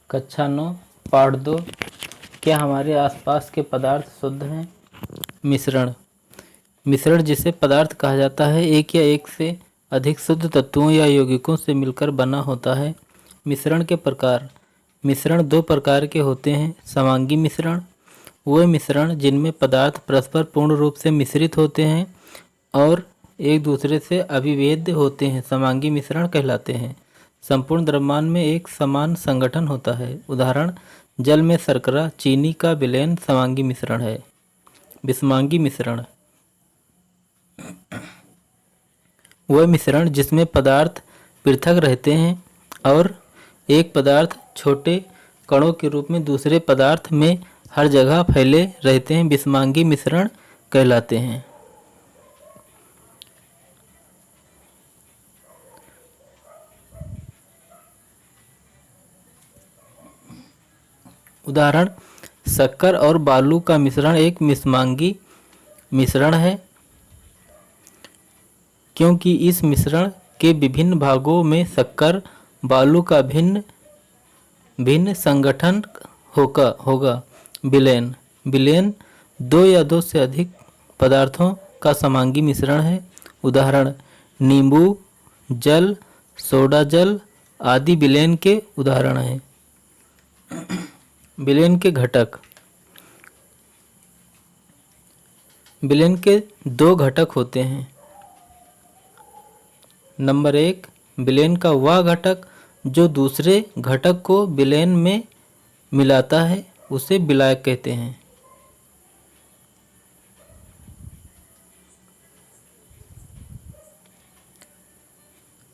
कक्षा 9 पाठ 2। क्या हमारे आसपास के पदार्थ शुद्ध हैं? मिश्रण। मिश्रण जिसे पदार्थ कहा जाता है एक या एक से अधिक शुद्ध तत्वों या यौगिकों से मिलकर बना होता है। मिश्रण के प्रकार। मिश्रण दो प्रकार के होते हैं। समांगी मिश्रण वे मिश्रण जिनमें पदार्थ परस्पर पूर्ण रूप से मिश्रित होते हैं और एक दूसरे से अविभेद्य होते हैं, समांगी मिश्रण कहलाते हैं। संपूर्ण द्रव्यमान में एक समान संगठन होता है। उदाहरण, जल में शर्करा चीनी का विलयन समांगी मिश्रण है। विषमांगी मिश्रण वह मिश्रण जिसमें पदार्थ पृथक रहते हैं और एक पदार्थ छोटे कणों के रूप में दूसरे पदार्थ में हर जगह फैले रहते हैं, विषमांगी मिश्रण कहलाते हैं। उदाहरण, शक्कर और बालू का मिश्रण एक विषमांगी मिश्रण है क्योंकि इस मिश्रण के विभिन्न भागों में शक्कर बालू का भिन्न भिन्न संगठन होगा। विलयन विलयन दो या दो से अधिक पदार्थों का समांगी मिश्रण है। उदाहरण, नींबू जल, सोडा जल आदि विलयन के उदाहरण हैं। विलयन के घटक। विलयन के दो घटक होते हैं। नंबर 1, विलयन का वह घटक जो दूसरे घटक को विलयन में मिलाता है उसे विलायक कहते हैं।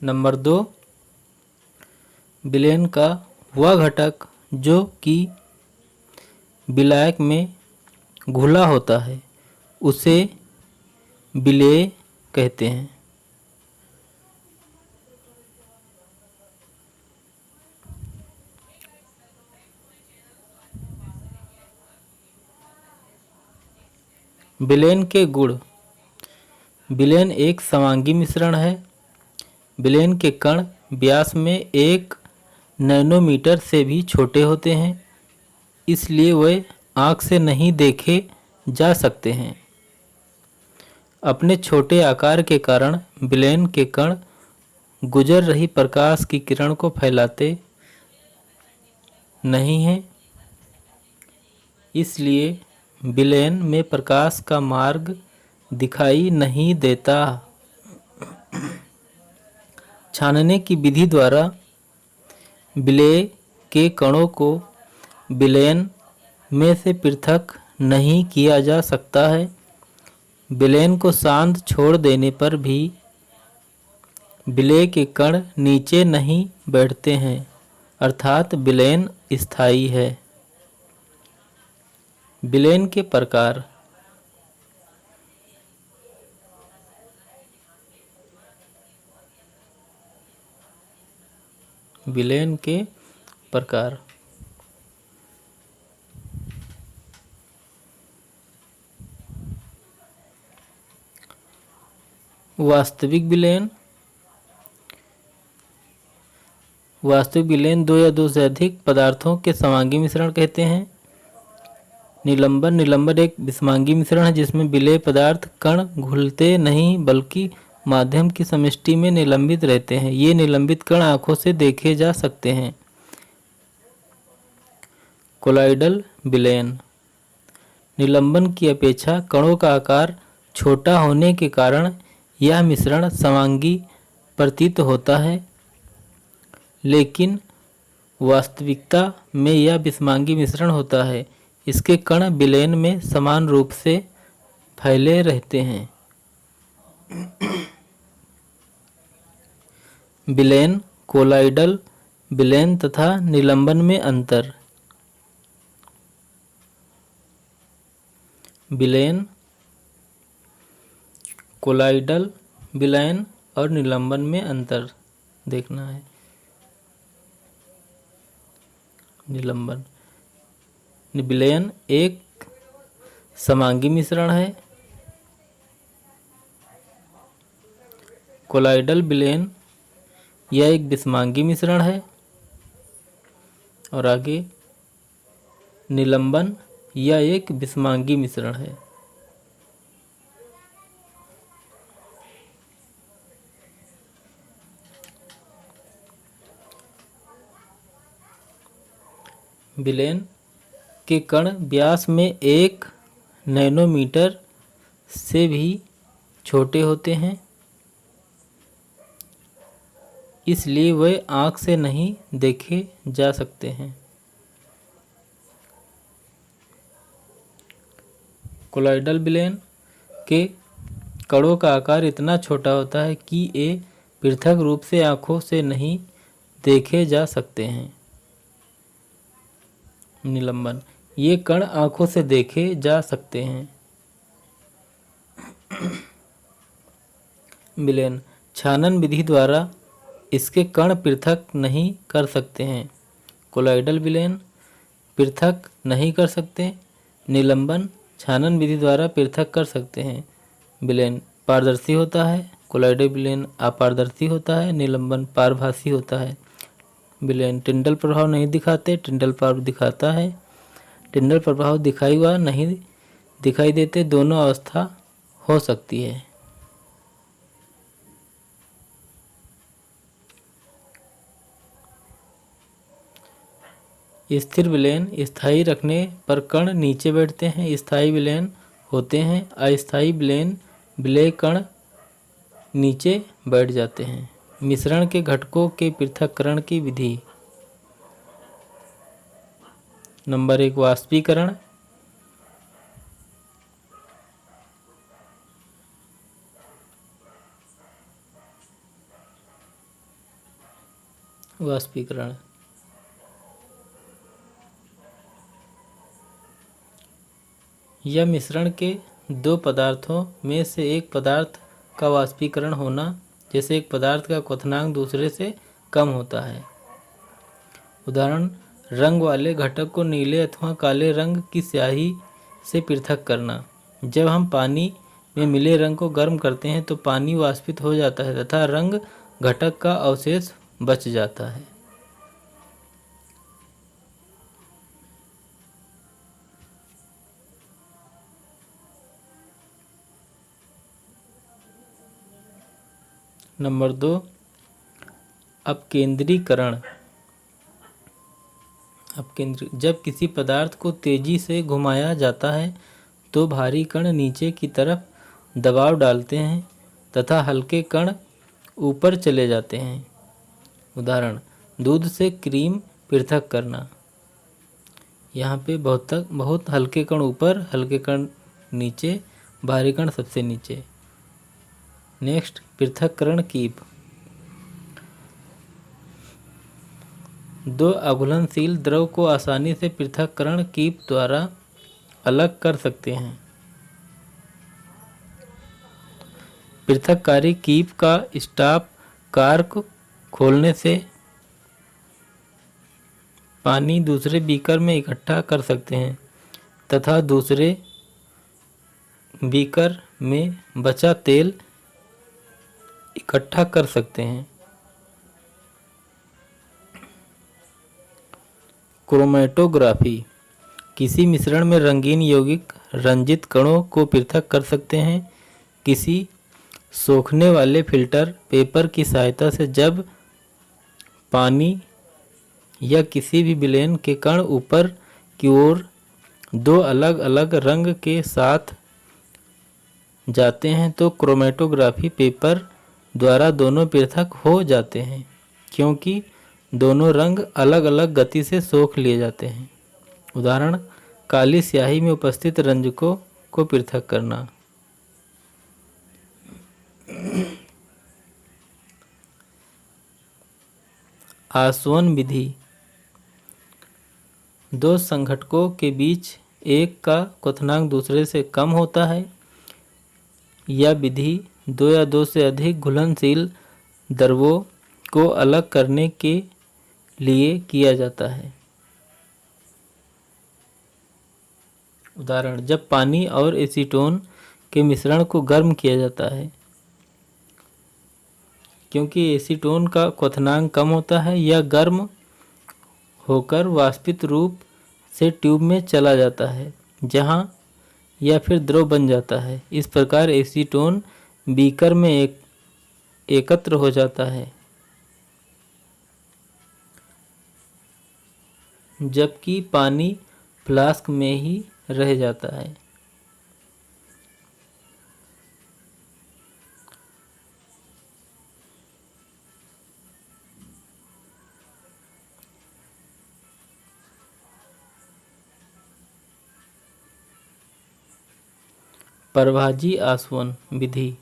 नंबर 2, विलयन का वह घटक जो कि विलायक में घुला होता है उसे विलेय कहते हैं। विलयन के गुण। विलयन एक समांगी मिश्रण है। विलयन के कण व्यास में 1 नैनोमीटर से भी छोटे होते हैं, इसलिए वे आँख से नहीं देखे जा सकते हैं। अपने छोटे आकार के कारण विलयन के कण गुजर रही प्रकाश की किरण को फैलाते नहीं हैं, इसलिए विलयन में प्रकाश का मार्ग दिखाई नहीं देता। छानने की विधि द्वारा विलेय के कणों को विलयन में से पृथक नहीं किया जा सकता है। विलयन को शांत छोड़ देने पर भी विलेय के कण नीचे नहीं बैठते हैं, अर्थात विलयन स्थायी है। विलयन के प्रकार। विलयन के प्रकार। वास्तविक विलयन। वास्तविक विलयन दो या दो से अधिक पदार्थों के समांगी मिश्रण कहते हैं। निलंबन। निलंबन एक विषमांगी मिश्रण है जिसमें विलेय पदार्थ कण घुलते नहीं बल्कि माध्यम की समष्टि में निलंबित रहते हैं। ये निलंबित कण आंखों से देखे जा सकते हैं। कोलॉइडल विलयन। निलंबन की अपेक्षा कणों का आकार छोटा होने के कारण यह मिश्रण समांगी प्रतीत होता है, लेकिन वास्तविकता में यह विषमांगी मिश्रण होता है। इसके कण विलयन में समान रूप से फैले रहते हैं। विलयन, कोलॉइडल विलयन तथा निलंबन में अंतर। विलयन, कोलॉइडल विलयन और निलंबन में अंतर देखना है। निलंबन। विलयन एक समांगी मिश्रण है। कोलॉइडल विलयन यह एक विषमांगी मिश्रण है। और आगे निलंबन यह एक विषमांगी मिश्रण है। विलयन के कण व्यास में 1 नैनोमीटर से भी छोटे होते हैं, इसलिए वे आँख से नहीं देखे जा सकते हैं। कोलॉइडल विलयन के कणों का आकार इतना छोटा होता है कि ये पृथक रूप से आँखों से नहीं देखे जा सकते हैं। निलंबन ये कण आँखों से देखे जा सकते हैं। विलयन छानन विधि द्वारा इसके कण पृथक नहीं कर सकते हैं। कोलॉइडल विलयन पृथक नहीं कर सकते। निलंबन छानन विधि द्वारा पृथक कर सकते हैं। विलयन पारदर्शी होता है, कोलॉइडल विलयन अपारदर्शी होता है, निलंबन पारभासी होता है। विलयन टिंडल प्रभाव नहीं दिखाते, टिंडल प्रभाव दिखाता है। टिंडल प्रभाव दिखाई व नहीं दिखाई देते, दोनों अवस्था हो सकती है। स्थिर विलयन स्थायी रखने पर कण नीचे बैठते हैं, स्थायी विलयन होते हैं। अस्थायी विलयन विलय कण नीचे बैठ जाते हैं। मिश्रण के घटकों के पृथक्करण की विधि। नंबर 1 वाष्पीकरण। वाष्पीकरण यह मिश्रण के दो पदार्थों में से एक पदार्थ का वाष्पीकरण होना, जैसे एक पदार्थ का क्वथनांक दूसरे से कम होता है। उदाहरण रंग वाले घटक को नीले अथवा काले रंग की स्याही से पृथक करना। जब हम पानी में मिले रंग को गर्म करते हैं तो पानी वाष्पित हो जाता है तथा रंग घटक का अवशेष बच जाता है। नंबर 2 अपकेंद्रीकरण। जब किसी पदार्थ को तेजी से घुमाया जाता है तो भारी कण नीचे की तरफ दबाव डालते हैं तथा हल्के कण ऊपर चले जाते हैं। उदाहरण दूध से क्रीम पृथक करना। यहाँ पे बहुत हल्के कण ऊपर, हल्के कण नीचे, भारी कण सबसे नीचे। नेक्स्ट पृथक्करण कीप। दो अघुलनशील द्रव को आसानी से पृथक्करण कीप द्वारा अलग कर सकते हैं। पृथककारी कीप का स्टॉप कार्क खोलने से पानी दूसरे बीकर में इकट्ठा कर सकते हैं तथा दूसरे बीकर में बचा तेल इकट्ठा कर सकते हैं। क्रोमैटोग्राफी किसी मिश्रण में रंगीन यौगिक रंजित कणों को पृथक कर सकते हैं। किसी सोखने वाले फिल्टर पेपर की सहायता से जब पानी या किसी भी विलयन के कण ऊपर की ओर दो अलग अलग रंग के साथ जाते हैं तो क्रोमैटोग्राफी पेपर द्वारा दोनों पृथक हो जाते हैं, क्योंकि दोनों रंग अलग अलग गति से सोख लिए जाते हैं। उदाहरण काली स्याही में उपस्थित रंजकों को पृथक करना। आसवन विधि। दो संघटकों के बीच एक का क्वथनांक दूसरे से कम होता है। यह विधि दो या दो से अधिक घुलनशील द्रवों को अलग करने के लिए किया जाता है। उदाहरण जब पानी और एसीटोन के मिश्रण को गर्म किया जाता है, क्योंकि एसीटोन का क्वथनांक कम होता है, यह गर्म होकर वाष्पित रूप से ट्यूब में चला जाता है, जहां या फिर द्रव बन जाता है। इस प्रकार एसीटोन बीकर में एकत्र हो जाता है, जबकि पानी फ्लास्क में ही रह जाता है। परभाजी आसवन विधि।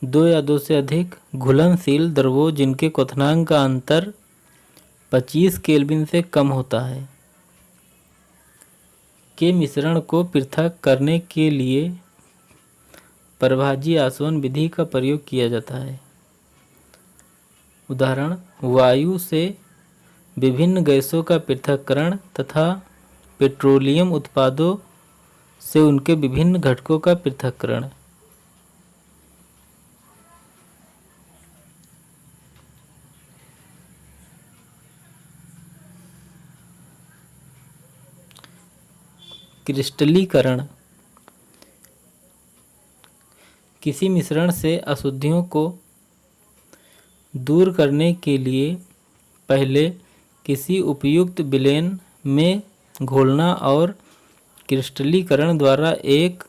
दो या दो से अधिक घुलनशील द्रवों जिनके क्वथनांक का अंतर 25 केल्विन से कम होता है के मिश्रण को पृथक करने के लिए परभाजी आसवन विधि का प्रयोग किया जाता है। उदाहरण: वायु से विभिन्न गैसों का पृथक्करण तथा पेट्रोलियम उत्पादों से उनके विभिन्न घटकों का पृथक्करण। क्रिस्टलीकरण: किसी मिश्रण से अशुद्धियों को दूर करने के लिए पहले किसी उपयुक्त विलयन में घोलना और क्रिस्टलीकरण द्वारा एक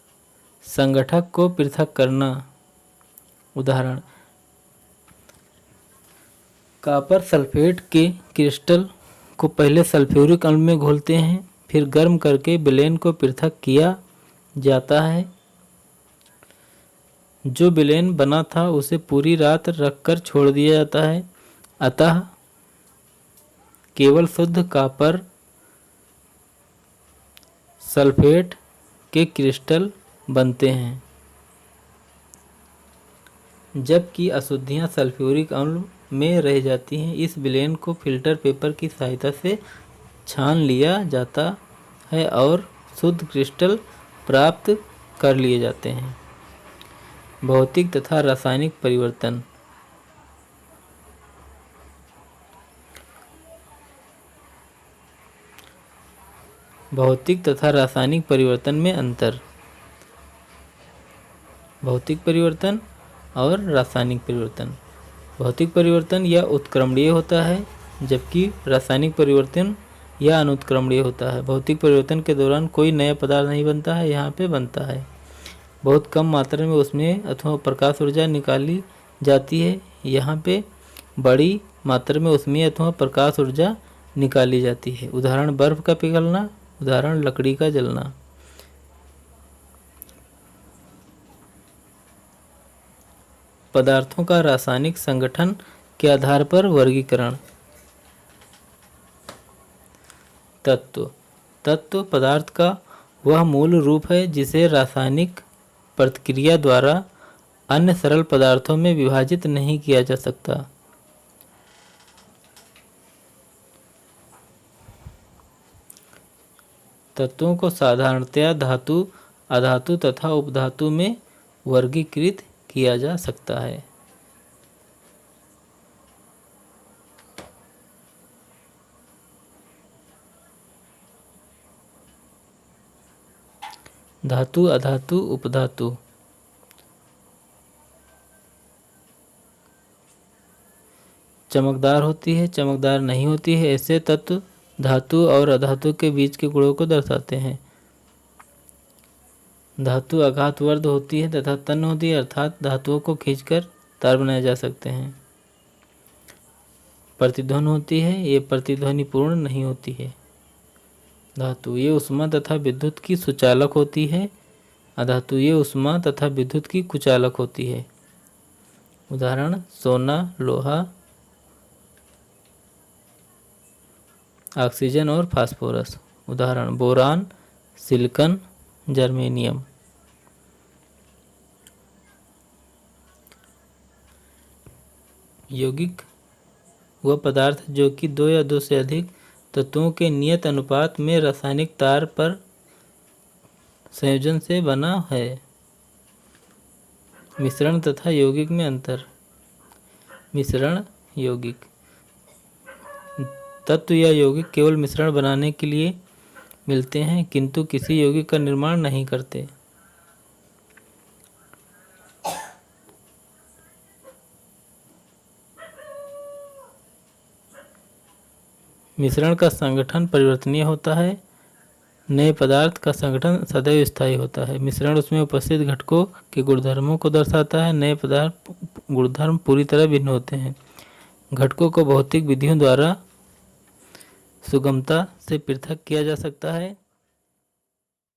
संगठक को पृथक करना। उदाहरण: कॉपर सल्फेट के क्रिस्टल को पहले सल्फ्यूरिक अम्ल में घोलते हैं, फिर गर्म करके विलयन को पृथक किया जाता है। जो विलयन बना था उसे पूरी रात रखकर छोड़ दिया जाता है, अतः केवल शुद्ध कॉपर सल्फेट के क्रिस्टल बनते हैं, जबकि अशुद्धियां सल्फ्यूरिक अम्ल में रह जाती हैं। इस विलयन को फिल्टर पेपर की सहायता से छान लिया जाता है और शुद्ध क्रिस्टल प्राप्त कर लिए जाते हैं। भौतिक तथा रासायनिक परिवर्तन। भौतिक तथा रासायनिक परिवर्तन में अंतर। भौतिक परिवर्तन और रासायनिक परिवर्तन। भौतिक परिवर्तन यह उत्क्रमणीय होता है, जबकि रासायनिक परिवर्तन यह अनुत्क्रमणीय होता है। भौतिक परिवर्तन के दौरान कोई नया पदार्थ नहीं बनता है, यहाँ पे बनता है। बहुत कम मात्रा में उसमें अथवा प्रकाश ऊर्जा निकाली जाती है, यहाँ पे बड़ी मात्रा में उसमें अथवा प्रकाश ऊर्जा निकाली जाती है। उदाहरण: बर्फ का पिघलना। उदाहरण: लकड़ी का जलना। पदार्थों का रासायनिक संगठन के आधार पर वर्गीकरण। तत्व पदार्थ का वह मूल रूप है जिसे रासायनिक प्रतिक्रिया द्वारा अन्य सरल पदार्थों में विभाजित नहीं किया जा सकता। तत्वों को साधारणतया धातु, अधातु तथा उपधातु में वर्गीकृत किया जा सकता है। धातु, अधातु, उपधातु। चमकदार होती है, चमकदार नहीं होती है। ऐसे तत्व धातु और अधातु के बीच के गुणों को दर्शाते हैं। धातु आघातवर्ध होती है तथा तन्य होती है, अर्थात धातुओं को खींचकर तार बनाए जा सकते हैं। प्रतिध्वनि होती है, ये प्रतिध्वनिपूर्ण नहीं होती है। धातु ये ऊष्मा तथा विद्युत की सुचालक होती है। अधातु ये ऊष्मा तथा विद्युत की कुचालक होती है। उदाहरण: सोना, लोहा, ऑक्सीजन और फास्फोरस। उदाहरण: बोरान, सिलिकॉन, जर्मेनियम। यौगिक वह पदार्थ जो कि दो या दो से अधिक तत्वों के नियत अनुपात में रासायनिक तार पर संयोजन से बना है। मिश्रण तथा यौगिक में अंतर। मिश्रण, यौगिक। तत्व या यौगिक केवल मिश्रण बनाने के लिए मिलते हैं, किंतु किसी यौगिक का निर्माण नहीं करते। मिश्रण का संगठन परिवर्तनीय होता है। नए पदार्थ का संगठन सदैव स्थायी होता है। मिश्रण उसमें उपस्थित घटकों के गुणधर्मों को दर्शाता है। नए पदार्थ गुणधर्म पूरी तरह भिन्न होते हैं। घटकों को भौतिक विधियों द्वारा सुगमता से पृथक किया जा सकता है।